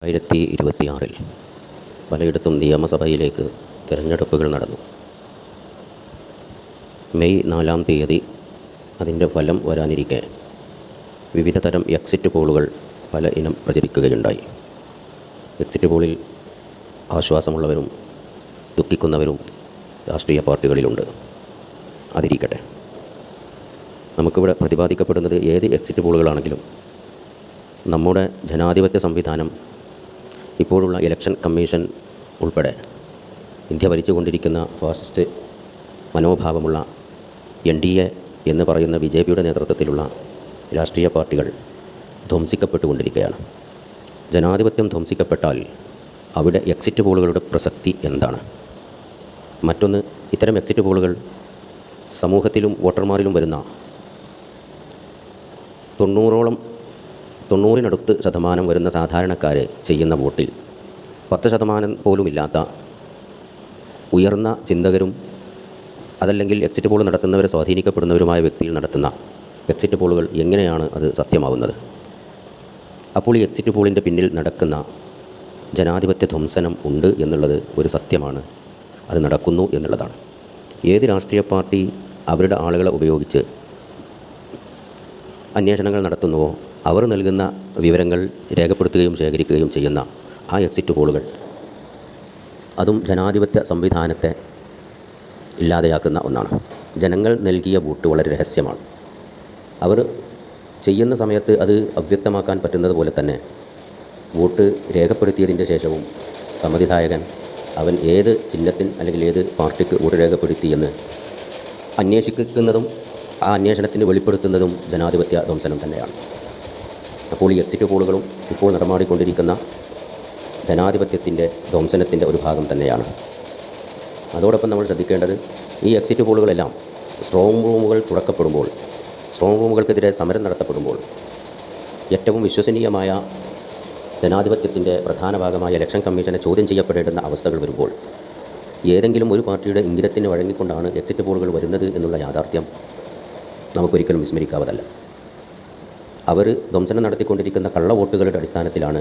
2026 പലയിടത്തും നിയമസഭയിലേക്ക് തിരഞ്ഞെടുപ്പുകൾ നടന്നു. മെയ് 4-ാം തീയതി അതിൻ്റെ ഫലം വരാനിരിക്കെ വിവിധ തരം എക്സിറ്റ് പോളുകൾ പല ഇനം പ്രചരിക്കുകയുണ്ടായി. എക്സിറ്റ് പോളിൽ ആശ്വാസമുള്ളവരും ദുഃഖിക്കുന്നവരും രാഷ്ട്രീയ പാർട്ടികളിലുണ്ട്. അതിരിക്കട്ടെ, നമുക്കിവിടെ പ്രതിപാദിക്കപ്പെടുന്നത് ഏത് എക്സിറ്റ് പോളുകളാണെങ്കിലും നമ്മുടെ ജനാധിപത്യ സംവിധാനം, ഇപ്പോഴുള്ള ഇലക്ഷൻ കമ്മീഷൻ ഉൾപ്പെടെ ഇന്ത്യ ഭരിച്ചുകൊണ്ടിരിക്കുന്ന ഫാസിസ്റ്റ് മനോഭാവമുള്ള NDA എന്ന് പറയുന്ന BJPയുടെ നേതൃത്വത്തിലുള്ള രാഷ്ട്രീയ പാർട്ടികൾ ധ്വംസിക്കപ്പെട്ടുകൊണ്ടിരിക്കുകയാണ്. ജനാധിപത്യം ധ്വംസിക്കപ്പെട്ടാൽ അവിടെ എക്സിറ്റ് പോളുകളുടെ പ്രസക്തി എന്താണ്? മറ്റൊന്ന്, ഇത്തരം എക്സിറ്റ് പോളുകൾ സമൂഹത്തിലും വോട്ടർമാരിലും വരുന്ന 90% വരുന്ന സാധാരണക്കാരെ ചെയ്യുന്ന വോട്ടിൽ 10% പോലുമില്ലാത്ത ഉയർന്ന ചിന്തകരും അതല്ലെങ്കിൽ എക്സിറ്റ് പോൾ നടത്തുന്നവരെ സ്വാധീനിക്കപ്പെടുന്നവരുമായ വ്യക്തിയിൽ നടത്തുന്ന എക്സിറ്റ് പോളുകൾ എങ്ങനെയാണ് അത് സത്യമാവുന്നത്? അപ്പോൾ ഈ എക്സിറ്റ് പോളിൻ്റെ പിന്നിൽ നടക്കുന്ന ജനാധിപത്യ ധ്വംസനം ഉണ്ട് എന്നുള്ളത് ഒരു സത്യമാണ്. അത് നടക്കുന്നു എന്നുള്ളതാണ്. ഏത് രാഷ്ട്രീയ പാർട്ടി അവരുടെ ആളുകളെ ഉപയോഗിച്ച് അന്വേഷണങ്ങൾ നടത്തുന്നുവോ അവർ നൽകുന്ന വിവരങ്ങൾ രേഖപ്പെടുത്തുകയും ശേഖരിക്കുകയും ചെയ്യുന്ന ആ എക്സിറ്റ് പോളുകൾ, അതും ജനാധിപത്യ സംവിധാനത്തെ ഇല്ലാതെയാക്കുന്ന ഒന്നാണ്. ജനങ്ങൾ നൽകിയ വോട്ട് വളരെ രഹസ്യമാണ്. അവർ ചെയ്യുന്ന സമയത്ത് അത് അവ്യക്തമാക്കാൻ പറ്റുന്നത് പോലെ തന്നെ വോട്ട് രേഖപ്പെടുത്തിയതിൻ്റെ ശേഷവും സമ്മതിദായകൻ അവൻ ഏത് ചിഹ്നത്തിൽ അല്ലെങ്കിൽ ഏത് പാർട്ടിക്ക് വോട്ട് രേഖപ്പെടുത്തിയെന്ന് അന്വേഷിക്കുന്നതും ആ അന്വേഷണത്തിന് വെളിപ്പെടുത്തുന്നതും ജനാധിപത്യ ധ്വംസനം തന്നെയാണ്. അപ്പോൾ ഈ എക്സിറ്റ് പോളുകളും ഇപ്പോൾ നടമാടിക്കൊണ്ടിരിക്കുന്ന ജനാധിപത്യത്തിൻ്റെ ധ്വംസനത്തിൻ്റെ ഒരു ഭാഗം തന്നെയാണ്. അതോടൊപ്പം നമ്മൾ ശ്രദ്ധിക്കേണ്ടത്, ഈ എക്സിറ്റ് പോളുകളെല്ലാം സ്ട്രോങ് റൂമുകൾ തുറക്കപ്പെടുമ്പോൾ, സ്ട്രോങ് റൂമുകൾക്കെതിരെ സമരം നടത്തപ്പെടുമ്പോൾ, ഏറ്റവും വിശ്വസനീയമായ ജനാധിപത്യത്തിൻ്റെ പ്രധാന ഭാഗമായ ഇലക്ഷൻ കമ്മീഷനെ ചോദ്യം ചെയ്യപ്പെടേണ്ടുന്ന അവസ്ഥകൾ വരുമ്പോൾ ഏതെങ്കിലും ഒരു പാർട്ടിയുടെ ഇംഗിതത്തിന് വഴങ്ങിക്കൊണ്ടാണ് എക്സിറ്റ് പോളുകൾ വരുന്നത് എന്നുള്ള യാഥാർത്ഥ്യം നമുക്കൊരിക്കലും വിസ്മരിക്കാവതല്ല. അവർ ധ്വംസനം നടത്തിക്കൊണ്ടിരിക്കുന്ന കള്ളവോട്ടുകളുടെ അടിസ്ഥാനത്തിലാണ്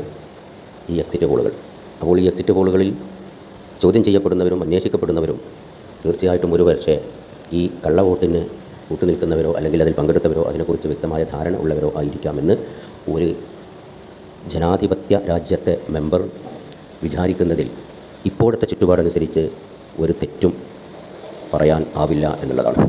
ഈ എക്സിറ്റ് പോളുകൾ. അപ്പോൾ ഈ എക്സിറ്റ് പോളുകളിൽ ചോദ്യം ചെയ്യപ്പെടുന്നവരും അന്വേഷിക്കപ്പെടുന്നവരും തീർച്ചയായിട്ടും ഒരുപക്ഷേ ഈ കള്ളവോട്ടിന് കൂട്ടുനിൽക്കുന്നവരോ അല്ലെങ്കിൽ അതിൽ പങ്കെടുത്തവരോ അതിനെക്കുറിച്ച് വ്യക്തമായ ധാരണ ഉള്ളവരോ ആയിരിക്കാമെന്ന് ഒരു ജനാധിപത്യ രാജ്യത്തെ മെമ്പർ വിചാരിക്കുന്നതിൽ ഇപ്പോഴത്തെ ചുറ്റുപാടനുസരിച്ച് ഒരു തെറ്റും പറയാൻ ആവില്ല എന്നുള്ളതാണ്.